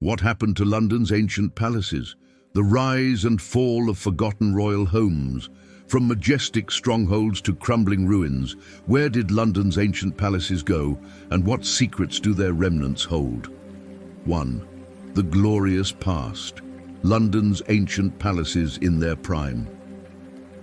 What happened to London's ancient palaces? The rise and fall of forgotten royal homes. From majestic strongholds to crumbling ruins, where did London's ancient palaces go, and what secrets do their remnants hold? 1. The glorious past. London's ancient palaces in their prime.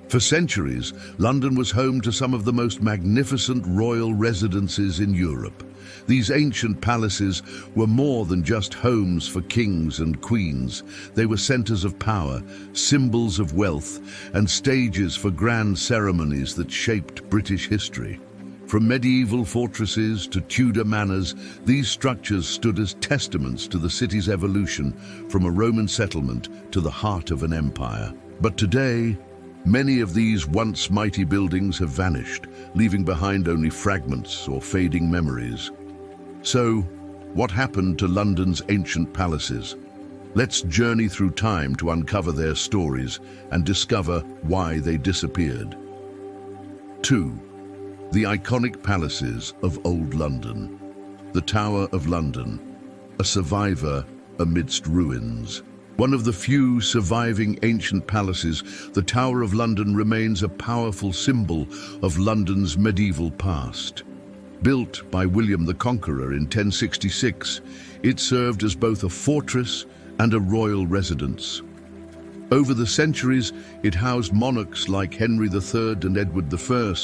For centuries, London was home to some of the most magnificent royal residences in Europe. These ancient palaces were more than just homes for kings and queens. They were centers of power, symbols of wealth, and stages for grand ceremonies that shaped British history. From medieval fortresses to Tudor manors, these structures stood as testaments to the city's evolution from a Roman settlement to the heart of an empire. But today, many of these once mighty buildings have vanished, leaving behind only fragments or fading memories. So, what happened to London's ancient palaces? Let's journey through time to uncover their stories and discover why they disappeared. 2. The iconic palaces of Old London. The Tower of London, a survivor amidst ruins. One of the few surviving ancient palaces, the Tower of London remains a powerful symbol of London's medieval past. Built by William the Conqueror in 1066, it served as both a fortress and a royal residence. Over the centuries, it housed monarchs like Henry III and Edward I,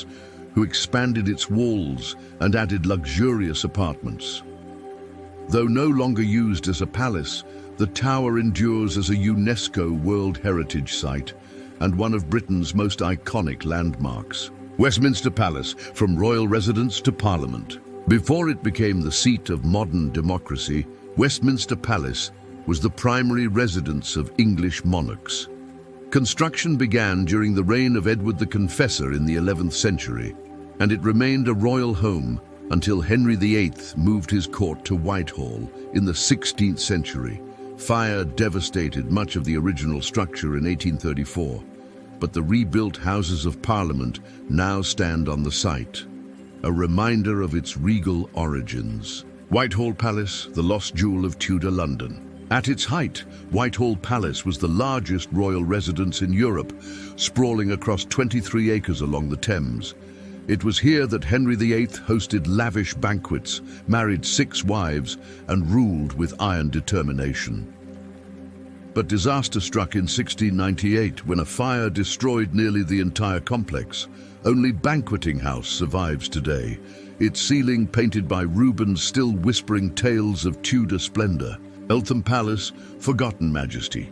who expanded its walls and added luxurious apartments. Though no longer used as a palace, the tower endures as a UNESCO World Heritage Site and one of Britain's most iconic landmarks. Westminster Palace, from royal residence to Parliament. Before it became the seat of modern democracy, Westminster Palace was the primary residence of English monarchs. Construction began during the reign of Edward the Confessor in the 11th century, and it remained a royal home until Henry VIII moved his court to Whitehall in the 16th century. Fire devastated much of the original structure in 1834, but the rebuilt Houses of Parliament now stand on the site, a reminder of its regal origins. Whitehall Palace, the lost jewel of Tudor London. At its height, Whitehall Palace was the largest royal residence in Europe, sprawling across 23 acres along the Thames. It was here that Henry VIII hosted lavish banquets, married 6 wives, and ruled with iron determination. But disaster struck in 1698 when a fire destroyed nearly the entire complex. Only Banqueting House survives today, its ceiling painted by Rubens still whispering tales of Tudor splendor. Eltham Palace, forgotten majesty.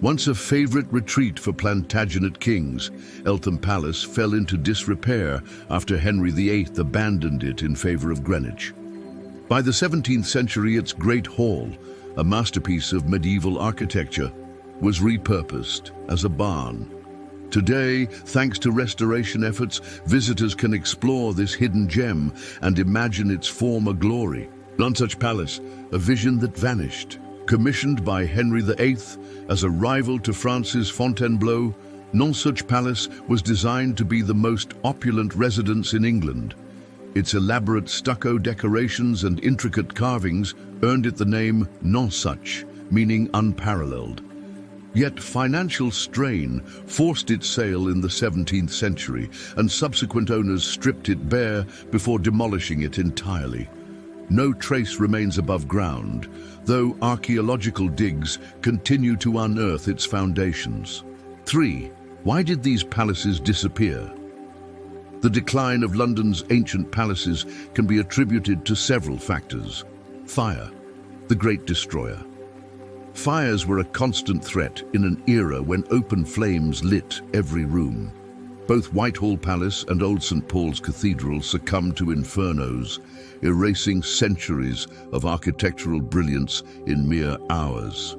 Once a favorite retreat for Plantagenet kings, Eltham Palace fell into disrepair after Henry VIII abandoned it in favor of Greenwich. By the 17th century, its Great Hall, a masterpiece of medieval architecture, was repurposed as a barn. Today, thanks to restoration efforts, visitors can explore this hidden gem and imagine its former glory. Nonsuch Palace, a vision that vanished. Commissioned by Henry VIII as a rival to France's Fontainebleau, Nonsuch Palace was designed to be the most opulent residence in England. Its elaborate stucco decorations and intricate carvings earned it the name Nonsuch, meaning unparalleled. Yet financial strain forced its sale in the 17th century, and subsequent owners stripped it bare before demolishing it entirely. No trace remains above ground, though archaeological digs continue to unearth its foundations. 3. Why did these palaces disappear? The decline of London's ancient palaces can be attributed to several factors. Fire, the great destroyer. Fires were a constant threat in an era when open flames lit every room. Both Whitehall Palace and Old St. Paul's Cathedral succumbed to infernos, erasing centuries of architectural brilliance in mere hours.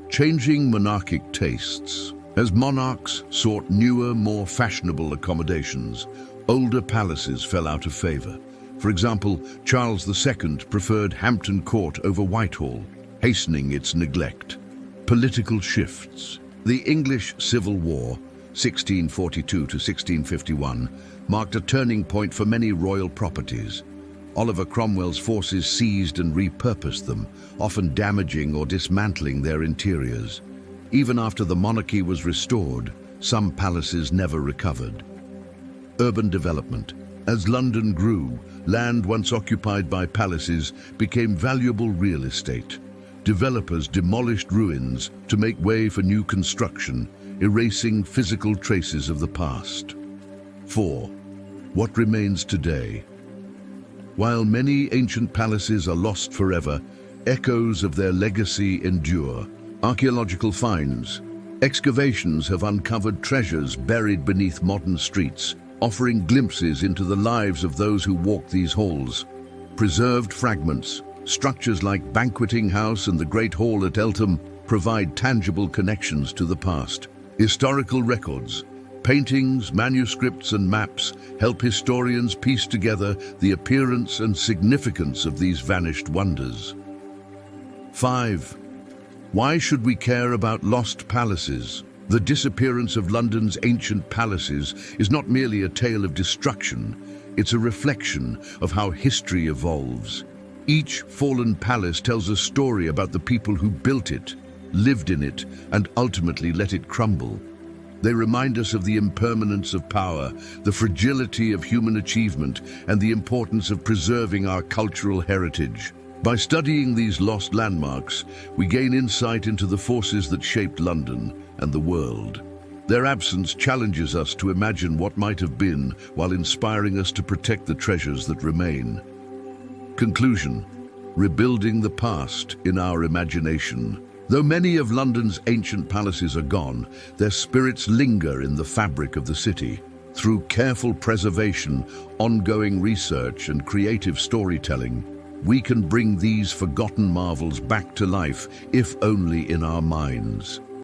Changing monarchic tastes. As monarchs sought newer, more fashionable accommodations, older palaces fell out of favor. For example, Charles II preferred Hampton Court over Whitehall, hastening its neglect. Political shifts. The English Civil War, 1642 to 1651, marked a turning point for many royal properties. Oliver Cromwell's forces seized and repurposed them, often damaging or dismantling their interiors. Even after the monarchy was restored, some palaces never recovered. Urban development. As London grew, land once occupied by palaces became valuable real estate. Developers demolished ruins to make way for new construction, erasing physical traces of the past. 4. What remains today? While many ancient palaces are lost forever, echoes of their legacy endure. Archaeological finds. Excavations have uncovered treasures buried beneath modern streets, offering glimpses into the lives of those who walk these halls. Preserved fragments, structures like Banqueting House and the Great Hall at Eltham provide tangible connections to the past. Historical records, paintings, manuscripts and maps help historians piece together the appearance and significance of these vanished wonders. 5. Why should we care about lost palaces? The disappearance of London's ancient palaces is not merely a tale of destruction, it's a reflection of how history evolves. Each fallen palace tells a story about the people who built it, lived in it, and ultimately let it crumble. They remind us of the impermanence of power, the fragility of human achievement, and the importance of preserving our cultural heritage. By studying these lost landmarks, we gain insight into the forces that shaped London and the world. Their absence challenges us to imagine what might have been, while inspiring us to protect the treasures that remain. Conclusion: rebuilding the past in our imagination. Though many of London's ancient palaces are gone, their spirits linger in the fabric of the city. Through careful preservation, ongoing research, and creative storytelling, we can bring these forgotten marvels back to life, if only in our minds.